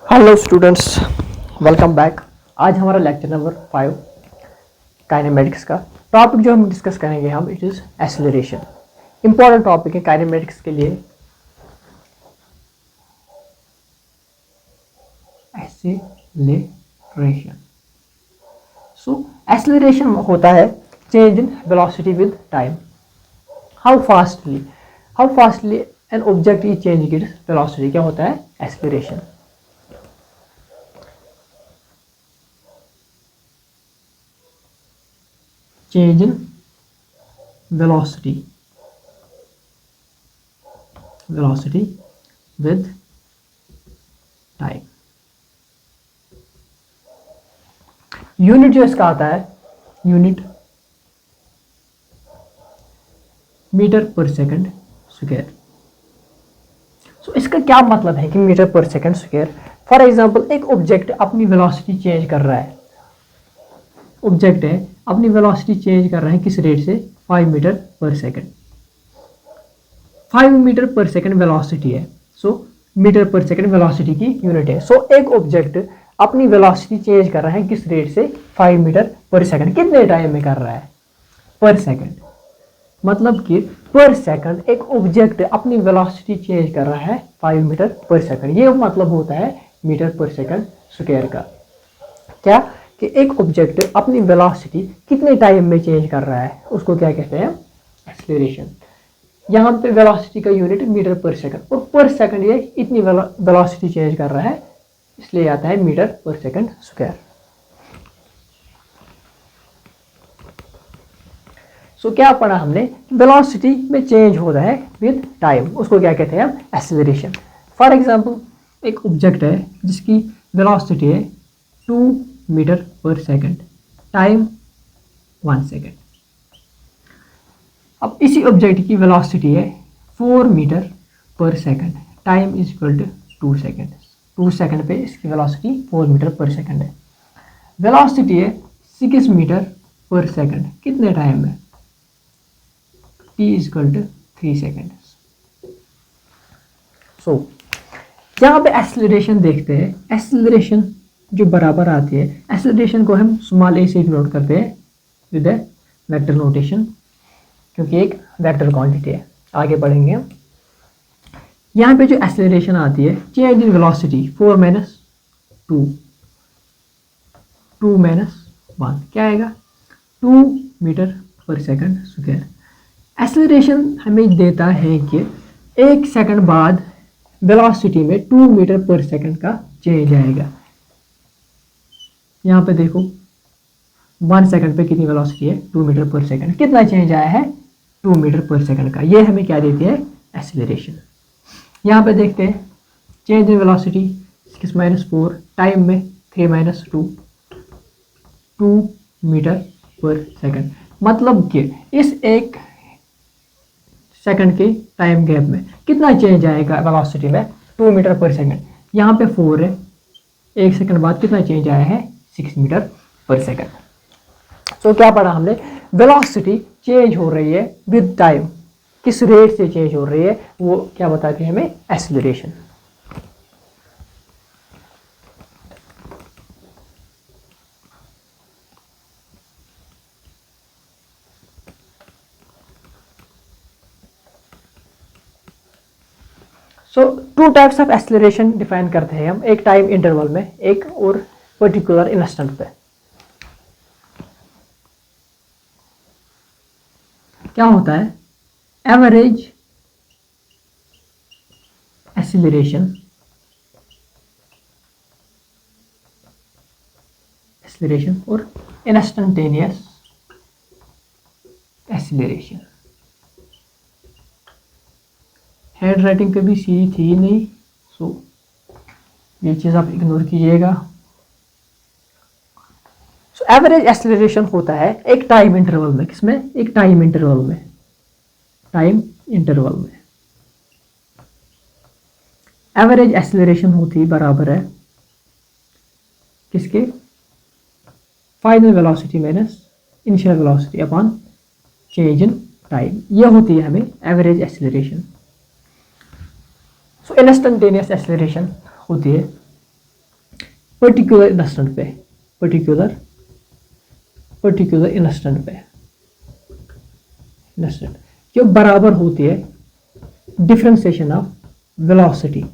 Hello students, welcome back. आज हमारा lecture number 5 kinematics का टॉपिक जो हम डिस्कस करेंगे it is acceleration. Important topic है काइनेमेटिक्स के लिए। एक्सेलरेशन एक्सेलरेशन होता है change in velocity with time. How fastly an object is changing its velocity, क्या होता है acceleration. change in velocity with time। Unit जो इसका आता है unit metre per second square. इसका क्या मतलब है कि metre per second square. For example एक ऑब्जेक्ट अपनी वेलोसिटी चेंज कर रहा है, ऑब्जेक्ट है अपनी वेलोसिटी चेंज कर रहा है किस रेट से 5 metre per second. 5 metre per second velocity है। मीटर पर सेकंड वेलोसिटी की यूनिट है। एक ऑब्जेक्ट अपनी वेलोसिटी चेंज कर रहा है किस रेट से 5 मीटर पर सेकंड। कितने टाइम में कर रहा है पर सेकंड, मतलब कि पर सेकंड एक ऑब्जेक्ट अपनी वेलोसिटी चेंज कर रहा है 5 मीटर पर सेकंड। ये मतलब होता है मीटर पर सेकंड स्क्वायर का। क्या कि एक ऑब्जेक्ट अपनी वेलोसिटी कितने टाइम में चेंज कर रहा है उसको क्या कहते हैं एक्सेलरेशन। यहाँ पे वेलोसिटी का यूनिट मीटर पर सेकंड और पर सेकंड ये इतनी वेलोसिटी चेंज कर रहा है, इसलिए आता है मीटर पर सेकंड स्क्वायर। क्या पढ़ा हमने, वेलोसिटी में चेंज हो रहा है विद टाइम, उसको क्या कहते हैं हम एक्सेलरेशन। फॉर एग्जांपल एक ऑब्जेक्ट है जिसकी वेलोसिटी है 2 metre per second, time 1 second. अब इसी ऑब्जेक्ट की वेलोसिटी है 4 metre per second, time is equal to 2 सेकंड। 2 सेकंड पे इसकी वेलोसिटी 4 मीटर पर सेकंड है। वेलोसिटी है 6 मीटर पर सेकंड, कितने टाइम में t is equal to 3 second. यहाँ पे एक्सेलरेशन देखते हैं। एक्सेलरेशन जो बराबर आती है, एक्सेलरेशन को हम स्मॉल a से डिनोट करते हैं विद वेक्टर नोटेशन, क्योंकि एक वेक्टर क्वांटिटी है। आगे बढ़ेंगे हम। यहाँ पे जो एक्सेलरेशन आती है change in velocity 4 minus 2 minus 1 क्या आएगा 2 metre per second square. Acceleration हमें देता है कि 1 सेकंड बाद वेलोसिटी में 2 मीटर पर सेकंड का चेंज आएगा। यहाँ पे देखो 1 सेकंड पे कितनी वेलोसिटी है 2 मीटर पर सेकंड, कितना चेंज आया है 2 मीटर पर सेकंड का। ये हमें क्या देती है एक्सेलरेशन। यहाँ पे देखते हैं change in velocity 6 minus 4, time में 3 माइनस 2 मीटर पर सेकंड। मतलब कि इस एक सेकंड के टाइम गैप में कितना चेंज आएगा वेलोसिटी में 2 मीटर पर सेकंड। यहाँ पे 4 है, 1 सेकंड बाद कितना चेंज आया है 6 मीटर पर सेकंड। क्या पढ़ा हमने, वेलोसिटी चेंज हो रही है विद टाइम, किस रेट से चेंज हो रही है वो क्या बताती है हमें acceleration. Two types of acceleration define करते हैं हम, एक टाइम इंटरवल में, एक और पर्टिकुलर इंस्टेंट पे। क्या होता है एवरेज एक्सेलरेशन और इंस्टेंटेनियस एक्सेलरेशन। हैंड राइटिंग कभी सीधी थी नहीं, ये चीज़ आप इग्नोर कीजिएगा। एवरेज एक्सेलरेशन होता है एक टाइम इंटरवल में, किसमें एक टाइम इंटरवल में एवरेज एक्सेलरेशन होती बराबर है किसके final velocity minus initial velocity upon change in time. ये होती है हमें एवरेज एक्सेलरेशन। इंस्टेंटेनियस एक्सेलरेशन होती है पर्टिकुलर इंस्टेंट पे, पर्टिकुलर इंस्टेंट पे, इंस्टेंट जो बराबर होती है डिफरेंशिएशन ऑफ वेलोसिटी,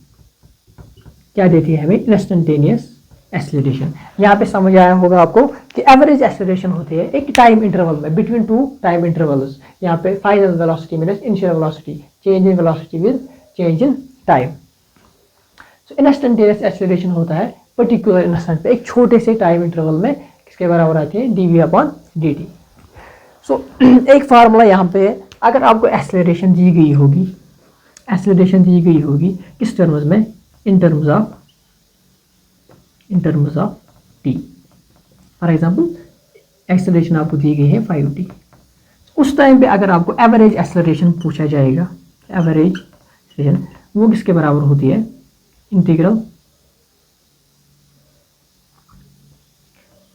क्या देती है हमें, इंस्टेंटेनियस एक्सेलरेशन। यहाँ पे समझ आया होगा आपको कि एवरेज एक्सेलरेशन होती है एक टाइम इंटरवल में, बिटवीन टू टाइम इंटरवल्स। यहाँ पे final velocity means initial velocity, change in velocity with change in time. So instantaneous acceleration होता है पर्टिकुलर इंस्टेंट पे, एक छोटे से टाइम इंटरवल में, किसके बराबर आती है, dv/dt। सो एक फार्मूला यहाँ पे, अगर आपको एक्सेलरेशन दी गई होगी, किस टर्म्स में, in terms of t। For example acceleration आपको दी गई है 5t, उस टाइम पे अगर आपको एवरेज एक्सेलरेशन पूछा जाएगा, एवरेज एक्सेलरेशन वो किसके बराबर होती है, integral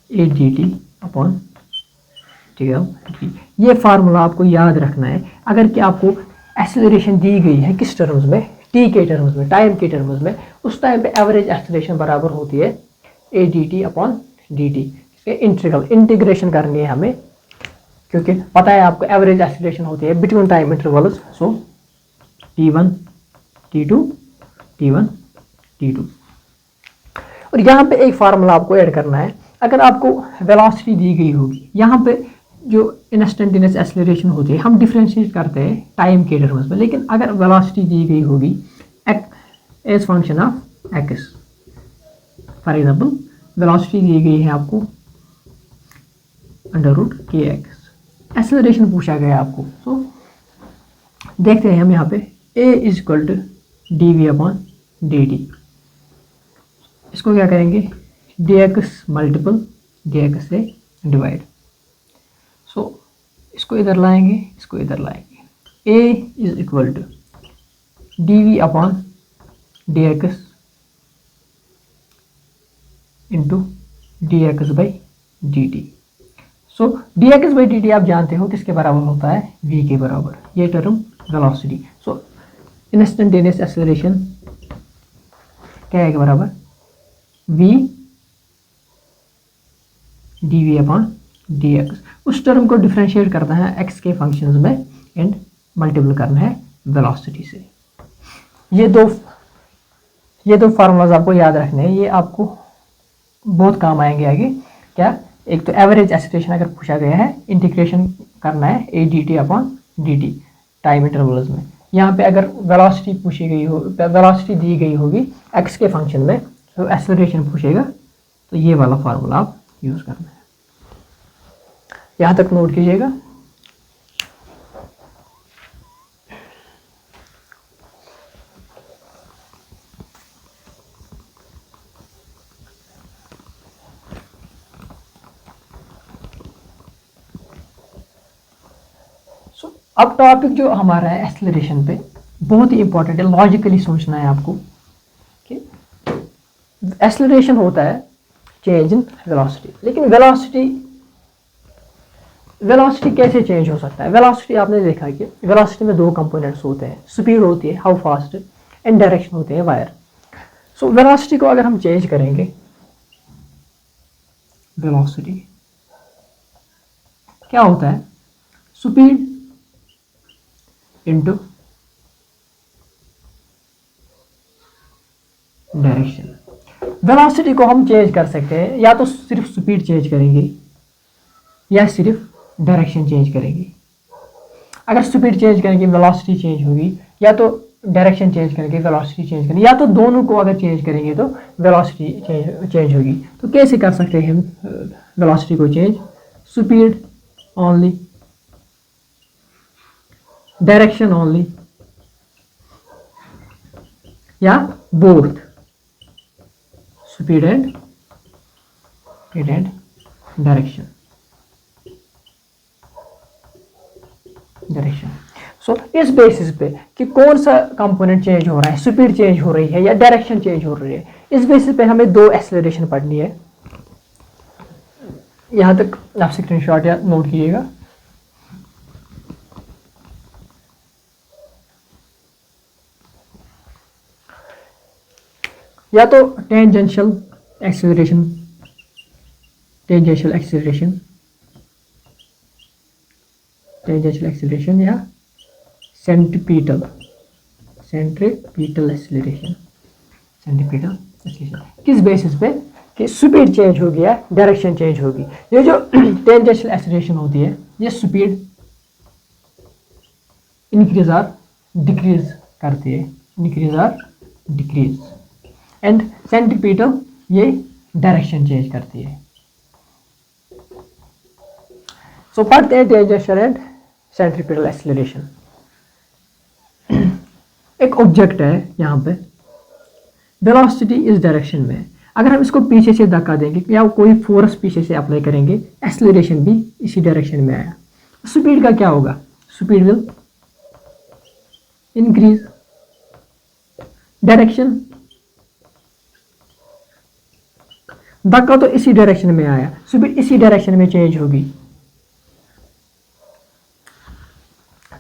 A D T upon integral D. ये फार्मूला आपको याद रखना है अगर कि आपको एक्सेलरेशन दी गई है किस टर्म्स में, टी के टर्म्स में, टाइम के टर्म्स में, उस टाइम पे एवरेज एक्सेलरेशन बराबर होती है A D T upon D T. Integration करनी है हमें, क्योंकि पता है आपको एवरेज एक्सेलरेशन होती है बिटवीन टाइम इंटरवल्स। सो t1 t2 t1 t2। और यहाँ पे एक फार्मूला आपको ऐड करना है, अगर आपको वेलोसिटी दी गई होगी, यहाँ पे जो इंस्टेंटेनियस एक्सेलरेशन होती है हम डिफरेंशिएट करते हैं टाइम के टर्म्स में, लेकिन अगर वेलोसिटी दी गई होगी as function of x, for example velocity दी गई है आपको √kx, एक्सेलरेशन पूछा गया आपको। तो देखते हैं हम यहाँ पे a = dv/dt, इसको क्या करेंगे, dx मल्टीपल dx से डिवाइड। सो इसको इधर लाएंगे, इसको इधर लाएंगे, a = dv/dx into dx/dt। So dx/dt आप जानते हो किसके बराबर होता है, v के बराबर, ये टर्म वेलोसिटी। सो इंस्टेंटेनियस एक्सेलरेशन क्या है के बराबर, v dv/dx। उस टर्म को डिफरेंशिएट करना है x के फंक्शंस में एंड मल्टीपल करना है वेलोसिटी से। ये दो फार्मूलाज आपको याद रखने हैं, ये आपको बहुत काम आएंगे आगे। क्या, एक तो एवरेज एक्सेलरेशन अगर पूछा गया है, इंटीग्रेशन करना है A D T upon D T time intervals में। यहाँ पे अगर वेलोसिटी पूछी गई हो, वेलोसिटी दी गई होगी एक्स के फंक्शन में, तो एक्सेलरेशन पूछेगा, तो ये वाला फार्मूला आप यूज़ करना है। यहाँ तक नोट कीजिएगा। अब टॉपिक जो हमारा है एक्सेलरेशन पे, बहुत ही इंपॉर्टेंट है, लॉजिकली सोचना है आपको कि एक्सेलरेशन होता है चेंज इन वेलोसिटी, लेकिन वेलोसिटी कैसे चेंज हो सकता है। वेलोसिटी आपने देखा कि वेलोसिटी में दो कंपोनेंट्स होते हैं, स्पीड होती है हाउ फास्ट एंड डायरेक्शन होते हैं वायर। सो वेलोसिटी को अगर हम चेंज करेंगे, वेलोसिटी क्या होता है, स्पीड इंटू डायरेक्शन। वेलोसिटी को हम चेंज कर सकते हैं, या तो सिर्फ स्पीड चेंज करेंगे या सिर्फ डायरेक्शन चेंज करेंगे। अगर स्पीड चेंज करेंगे वेलोसिटी चेंज होगी, या तो डायरेक्शन चेंज करेंगे वेलोसिटी चेंज करेंगे, या तो दोनों को अगर चेंज करेंगे तो वेलोसिटी चेंज होगी। तो कैसे कर सकते हैं हम वेलोसिटी को change, speed only, direction only, या बोथ, स्पीड एंड डायरेक्शन। सो इस बेसिस पे कि कौन सा कंपोनेंट चेंज हो रहा है, स्पीड चेंज हो रही है या डायरेक्शन चेंज हो रही है, इस बेसिस पे हमें दो एक्सेलरेशन पढ़नी है। यहां तक आप स्क्रीनशॉट या नोट कीजिएगा। या तो tangential acceleration, tangential acceleration, tangential acceleration या centripetal, centripetal acceleration, centripetal acceleration किस बेसिस पे कि स्पीड चेंज होगी या डायरेक्शन चेंज होगी। ये जो टेंजेंशियल एक्सेलरेशन होती है ये स्पीड इंक्रीज और डिक्रीज करती है, इंक्रीज और डिक्रीज, एंड सेंट्रीपिटल ये डायरेक्शन चेंज करती है। सो पढ़ते हैं टेंजेंशियल एंड सेंट्रीपिटल एक्सेलरेशन। एक ऑब्जेक्ट है यहाँ पे, वेलोसिटी इस डायरेक्शन में है, अगर हम इसको पीछे से धक्का देंगे या कोई फोर्स पीछे से अप्लाई करेंगे, एक्सेलरेशन भी इसी डायरेक्शन में आया, स्पीड का क्या होगा, स्पीड विल इंक्रीज, डायरेक्शन, धक्का तो इसी डायरेक्शन में आया, स्पीड इसी डायरेक्शन में चेंज होगी,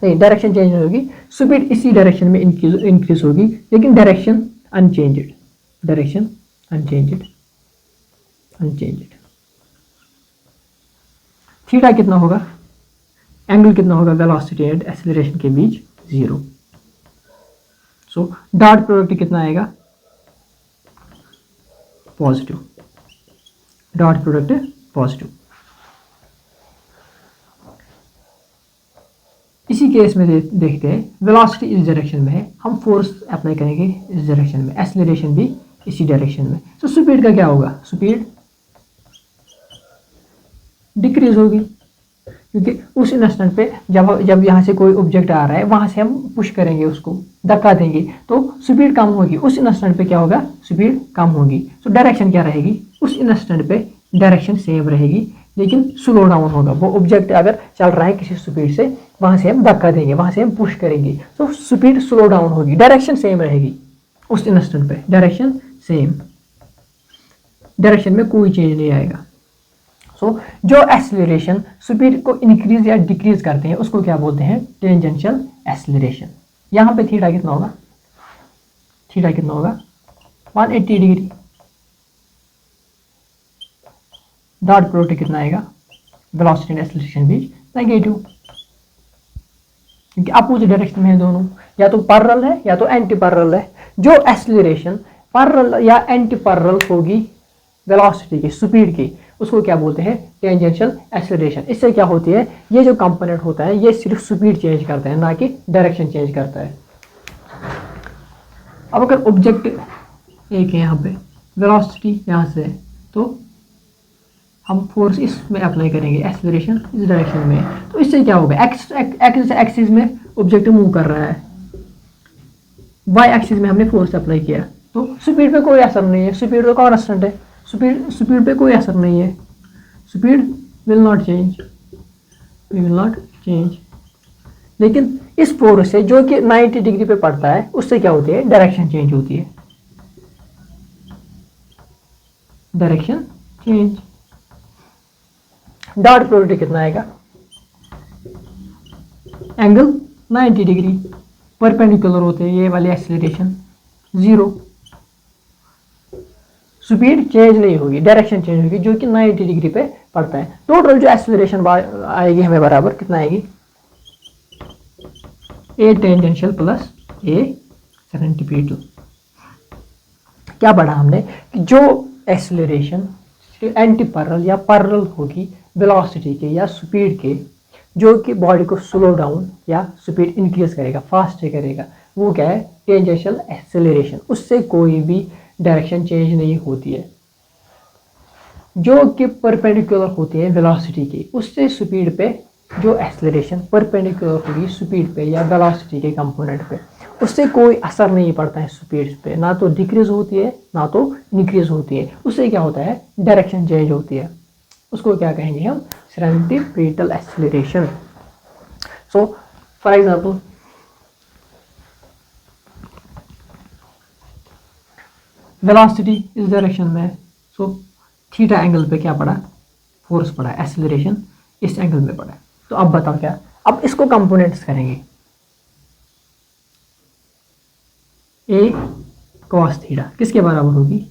नहीं डायरेक्शन चेंज होगी, स्पीड इसी डायरेक्शन में इंक्रीज होगी, लेकिन direction unchanged, direction unchanged, unchanged. Theta कितना होगा, एंगल कितना होगा वेलोसिटी एंड एक्सेलरेशन के बीच, 0। सो डॉट प्रोडक्ट कितना आएगा, पॉजिटिव, डॉट प्रोडक्ट पॉजिटिव। इसी केस में देखते हैं, वेलोसिटी इस डायरेक्शन में है, हम फोर्स अप्लाई करेंगे इस डायरेक्शन में, एक्सेलरेशन भी इसी डायरेक्शन में, तो स्पीड का क्या होगा, स्पीड डिक्रीज होगी, क्योंकि उस इंस्टेंट पे जब यहाँ से कोई ऑब्जेक्ट आ रहा है वहां से हम पुश करेंगे, उसको धक्का देंगे तो स्पीड कम होगी, उस इंस्टेंट पे क्या होगा, स्पीड कम होगी। तो डायरेक्शन क्या रहेगी, उस इंस्टेंट पे डायरेक्शन सेम रहेगी, लेकिन स्लो डाउन होगा। वो ऑब्जेक्ट अगर चल रहा है किसी स्पीड से, वहां से हम धक्का देंगे, वहां से हम पुश करेंगे, तो स्पीड स्लो डाउन होगी, डायरेक्शन सेम रहेगी उस इंस्टेंट पे, डायरेक्शन सेम, डायरेक्शन में कोई चेंज नहीं आएगा। सो जो एक्सेलरेशन स्पीड को इंक्रीज या डिक्रीज करते हैं उसको क्या बोलते हैं, टेंजेंशियल एक्सेलरेशन। यहाँ पे थीटा कितना होगा, थीटा कितना होगा 180 डिग्री, डॉट प्रोडक्ट कितना आएगा, वेलोसिटी एंड एक्सेलरेशन भी नेगेटिव, क्योंकि अपोजिट डायरेक्शन में है दोनों, या तो पैरेलल है या तो एंटी पैरेलल है। जो एक्सेलरेशन पैरेलल या एंटी पैरेलल होगी वेलोसिटी की, स्पीड की, उसको क्या बोलते हैं, टेंजेंशियल एक्सेलरेशन। इससे क्या होती है, ये जो कंपोनेंट होता है ये सिर्फ स्पीड चेंज करता है, ना कि डायरेक्शन चेंज करता है। अब अगर ऑब्जेक्ट एक है यहाँ पे, वेलोसिटी यहाँ से है, तो हम फोर्स इसमें अप्लाई करेंगे, एक्सेलरेशन इस डायरेक्शन में, तो इससे क्या होगा, एक्सिस में ऑब्जेक्ट मूव कर रहा है, वाई एक्सिस में हमने फोर्स अप्लाई किया, तो स्पीड पे कोई असर नहीं है, स्पीड तो कांस्टेंट है, स्पीड पे कोई असर नहीं है, speed will not change, will not change. लेकिन इस फोर्स से जो कि 90 डिग्री पे पड़ता है, उससे क्या होती है, डायरेक्शन चेंज होती है, डायरेक्शन चेंज। डॉट प्रोडक्ट कितना आएगा, एंगल 90 डिग्री, परपेंडिकुलर होते हैं ये वाले एक्सेलरेशन, 0, स्पीड चेंज नहीं होगी, डायरेक्शन चेंज होगी, जो कि 90 डिग्री पे पड़ता है। टोटल जो एक्सेलरेशन आएगी हमें बराबर कितना आएगी, ए टेंजेंशियल प्लस ए सेंट्रीपिटल। क्या पढ़ा हमने कि जो एक्सेलरेशन एंटी पैरेलल या पैरेलल होगी वेलोसिटी के या स्पीड के, जो कि बॉडी को स्लो डाउन या स्पीड इंक्रीज करेगा, फास्ट करेगा, वो क्या है, टेंजेंशियल एक्सेलरेशन। उससे कोई भी डायरेक्शन चेंज नहीं होती है। जो कि परपेंडिकुलर होती है वेलोसिटी की, उससे स्पीड पे जो एक्सेलरेशन परपेंडिकुलर होगी स्पीड पे या वेलोसिटी के कंपोनेंट पे, उससे कोई असर नहीं पड़ता है स्पीड पे, ना तो डिक्रीज होती है ना तो इंक्रीज होती है। उससे क्या होता है, डायरेक्शन चेंज होती है। उसको क्या कहेंगे हम, centripetal acceleration. So for example velocity इस डायरेक्शन में, सो थीटा एंगल पे क्या पड़ा, फोर्स पड़ा, एक्सेलरेशन इस एंगल में पड़ा। तो अब बताओ क्या, अब इसको कंपोनेंट्स करेंगे, ए कॉस थीटा किसके बराबर होगी,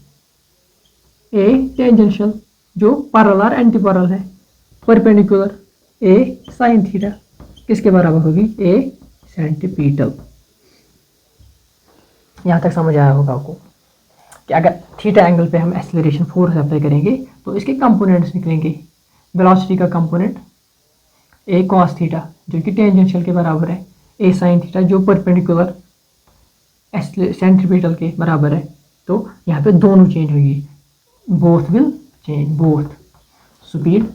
ए टेंजेंशियल जो पैरेलल और एंटी पैरेलल है, परपेंडिकुलर ए साइन थीटा किसके बराबर होगी, ए सेंटीपीटल। यहाँ तक समझ आया होगा आपको कि अगर थीटा एंगल पे हम एक्सेलरेशन फोर्स अप्लाई करेंगे तो इसके कंपोनेंट्स निकलेंगे। वेलोसिटी का कंपोनेंट ए कॉस थीटा जो कि टेंजेंशियल के बराबर है, ए साइन थीटा जो परपेंडिकुलर सेंट्रीपिटल के बराबर है। तो यहाँ पे दोनों चेंज होगी, both will change, both speed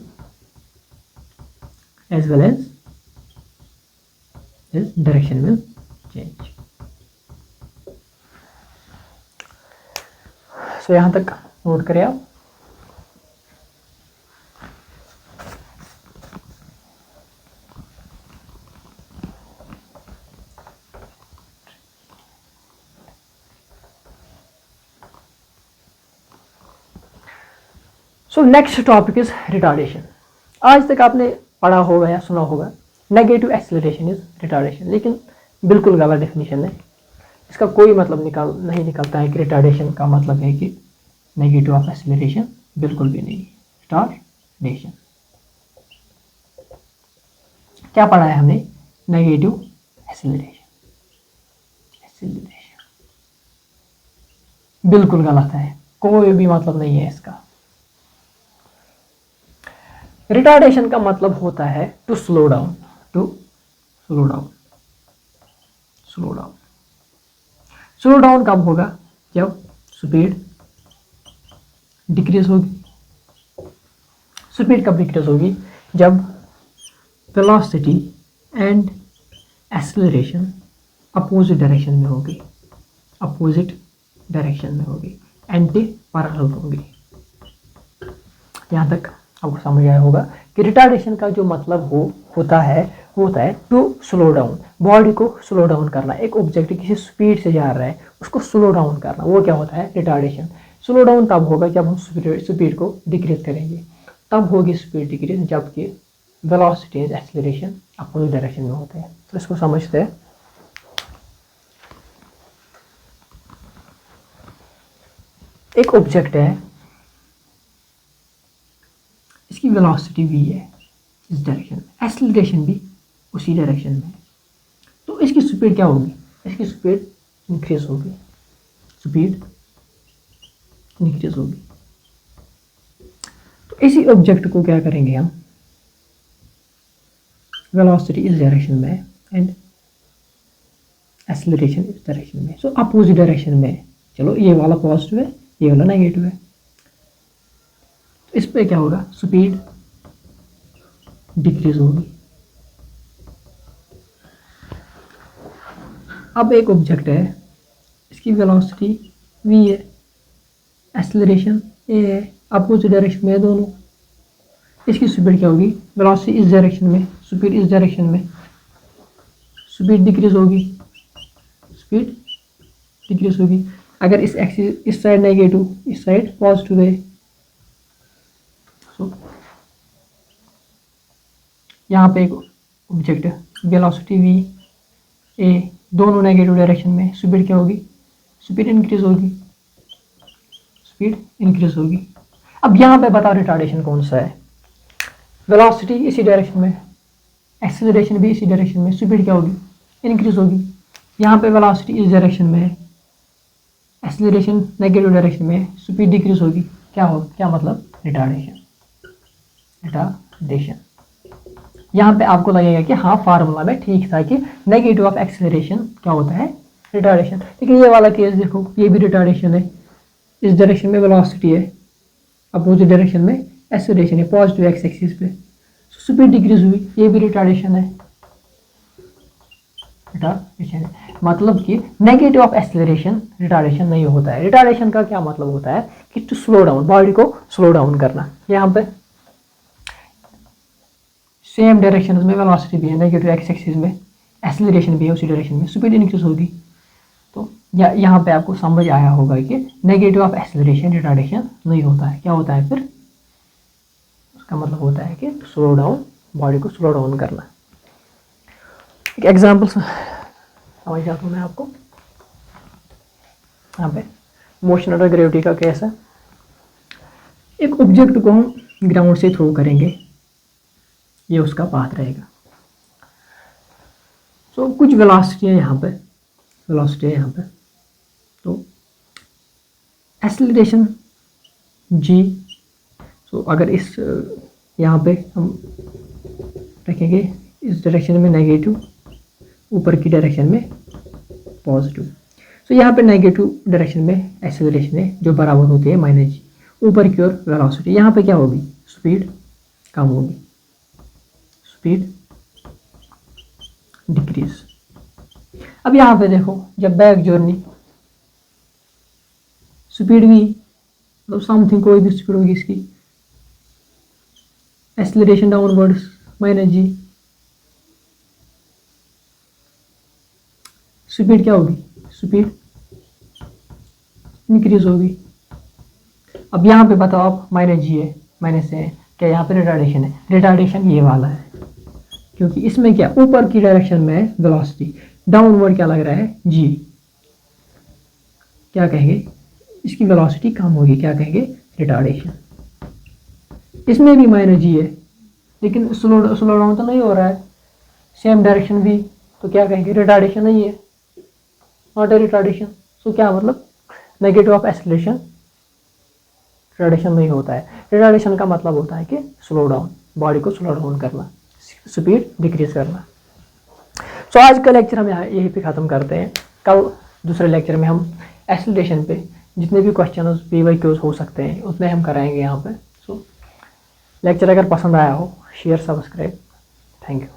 as well as direction will change. So यहाँ तक नोट करें आप। So next topic is retardation. आज तक आपने पढ़ा होगा या सुना होगा नेगेटिव एक्सेलरेशन इज रिटार्डेशन, लेकिन बिल्कुल गलत डेफिनेशन है। इसका कोई मतलब नहीं निकलता है कि रिटार्डेशन का मतलब है कि नेगेटिव ऑफ एक्सेलरेशन, बिल्कुल भी नहीं। रिटार्डेशन क्या पढ़ा है हमने, नेगेटिव एक्सेलरेशन, बिल्कुल गलत है, कोई भी मतलब नहीं है इसका। रिटार्डेशन का मतलब होता है to slow down, to slow down. Slow down, slow down कब होगा, जब स्पीड डिक्रीज होगी। स्पीड कब डिक्रीज होगी, जब velocity and acceleration opposite direction में होगी, अपोजिट डायरेक्शन में होगी, एंटी पैरेलल होगी। यहाँ तक आपको समझ आया होगा कि रिटार्डेशन का जो मतलब होता है टू स्लो डाउन, बॉडी को स्लो डाउन करना। एक ऑब्जेक्ट किसी स्पीड से जा रहा है उसको स्लो डाउन करना, वो क्या होता है, रिटार्डेशन। स्लो डाउन तब होगा जब हम स्पीड को डिक्रीज करेंगे, तब होगी स्पीड डिक्रीज जबकि वेलोसिटी एक्सेलरेशन अपोजिट डायरेक्शन में होते हैं। तो इसको समझते हैं। एक ऑब्जेक्ट है, इसकी वेलोसिटी v है इस डायरेक्शन में, एक्सेलरेशन भी उसी डायरेक्शन में, तो इसकी स्पीड क्या होगी, इसकी स्पीड इंक्रीज होगी, स्पीड इंक्रीज होगी। तो इसी ऑब्जेक्ट को क्या करेंगे हम, वेलोसिटी इस डायरेक्शन में एंड एक्सेलरेशन इस डायरेक्शन में, सो अपोजिट डायरेक्शन में। चलो ये वाला पॉजिटिव है, ये वाला नेगेटिव है, तो इस पे क्या होगा, स्पीड डिक्रीज होगी। अब एक ऑब्जेक्ट है, इसकी वेलोसिटी v है, एक्सेलरेशन a है, अपोजिट डायरेक्शन में है दोनों। इसकी स्पीड क्या होगी, वेलोसिटी इस डायरेक्शन में, स्पीड इस डायरेक्शन में, स्पीड डिक्रीज होगी, स्पीड डिक्रीज होगी। अगर इस एक्सिस, इस साइड नेगेटिव, इस साइड पॉजिटिव है, सो यहाँ पे एक ऑब्जेक्ट है, वेलोसिटी v a, दोनों नेगेटिव डायरेक्शन में, स्पीड क्या होगी, स्पीड इंक्रीज होगी, स्पीड इंक्रीज होगी। अब यहाँ पे बताओ रिटार्डेशन कौन सा है, वेलोसिटी इसी डायरेक्शन में, एक्सेलरेशन भी इसी डायरेक्शन में, स्पीड क्या होगी, इंक्रीज होगी। यहाँ पे वेलोसिटी इस डायरेक्शन में है, एक्सेलरेशन नेगेटिव डायरेक्शन में, स्पीड डिक्रीज होगी, क्या मतलब, रिटार्डेशन। रिटार्डेशन यहाँ पे आपको लगेगा कि हाँ फार्मूला में ठीक था कि नेगेटिव ऑफ एक्सेलरेशन क्या होता है, रिटार्डेशन। लेकिन ये वाला केस देखो, ये भी रिटार्डेशन है, इस डायरेक्शन में वेलोसिटी है, अपोजिट डायरेक्शन में एक्सेलरेशन है, पॉजिटिव एक्स एक्सिस पे, स्पीड डिक्रीज हुई, ये भी रिटार्डेशन है। रिटार्डेशन है मतलब कि नेगेटिव ऑफ एक्सेलरेशन रिटार्डेशन नहीं होता है। रिटार्डेशन का क्या मतलब होता है कि टू स्लो डाउन, बॉडी को स्लो डाउन करना। यहाँ पे सेम डायरेक्शन में वेलोसिटी भी है, नेगेटिव एक्स एक्सिस में, एक्सेलरेशन भी है उसी डायरेक्शन में, स्पीड इंक्रीज होगी। तो यहाँ पे आपको समझ आया होगा कि नेगेटिव ऑफ एक्सेलरेशन रिटार्डेशन नहीं होता है। क्या होता है फिर, उसका मतलब होता है कि स्लो डाउन, बॉडी को स्लो डाउन करना। एक एग्जाम्पल समझ जाता हूँ मैं आपको। यहाँ पे मोशन अंडर ग्रेविटी का केस है। एक ऑब्जेक्ट को हम ग्राउंड से थ्रो करेंगे, ये उसका पाथ रहेगा। सो कुछ वेलोसिटी है यहाँ पे, वेलोसिटी है यहाँ पे, तो एक्सेलरेशन जी। सो अगर इस यहाँ पे हम रखेंगे इस डायरेक्शन में नेगेटिव, ऊपर की डायरेक्शन में पॉजिटिव। सो यहाँ पे नेगेटिव डायरेक्शन में एक्सेलरेशन है जो बराबर होती है माइनस जी, ऊपर की ओर वेलोसिटी। यहाँ पे क्या होगी, स्पीड कम होगी, स्पीड डिक्रीज। अब यहाँ पे देखो जब बैक जर्नी स्पीड भी मतलब समथिंग कोई भी स्पीड होगी इसकी, एक्सेलरेशन डाउनवर्ड्स माइनस जी, स्पीड क्या होगी, स्पीड इंक्रीज होगी। अब यहाँ पे बताओ आप माइनस जी है, माइनस है क्या, यहाँ पे रिटार्डेशन है, रिटार्डेशन ये वाला है क्योंकि इसमें क्या ऊपर की डायरेक्शन में वेलोसिटी, डाउनवर्ड क्या लग रहा है जी, क्या कहेंगे इसकी वेलोसिटी कम होगी, क्या कहेंगे रिटार्डेशन। इसमें भी माइनस जी है लेकिन स्लो डाउन तो नहीं हो रहा है, सेम डायरेक्शन भी, तो क्या कहेंगे रिटार्डेशन नहीं है, नॉट ए रिटार्डेशन। सो क्या मतलब नेगेटिव ऑफ एक्सेलरेशन, रिटार्डेशन नहीं होता है। रिटार्डेशन का मतलब होता है कि स्लो डाउन, बॉडी को स्लो डाउन करना, स्पीड डिक्रीज करना। सो आज का लेक्चर हम यहाँ यहीं पे ख़त्म करते हैं। कल दूसरे लेक्चर में हम एक्सेलरेशन पे जितने भी क्वेश्चन PYQs हो सकते हैं उतने हम कराएंगे यहाँ पे। सो लेक्चर अगर पसंद आया हो शेयर सब्सक्राइब, थैंक यू।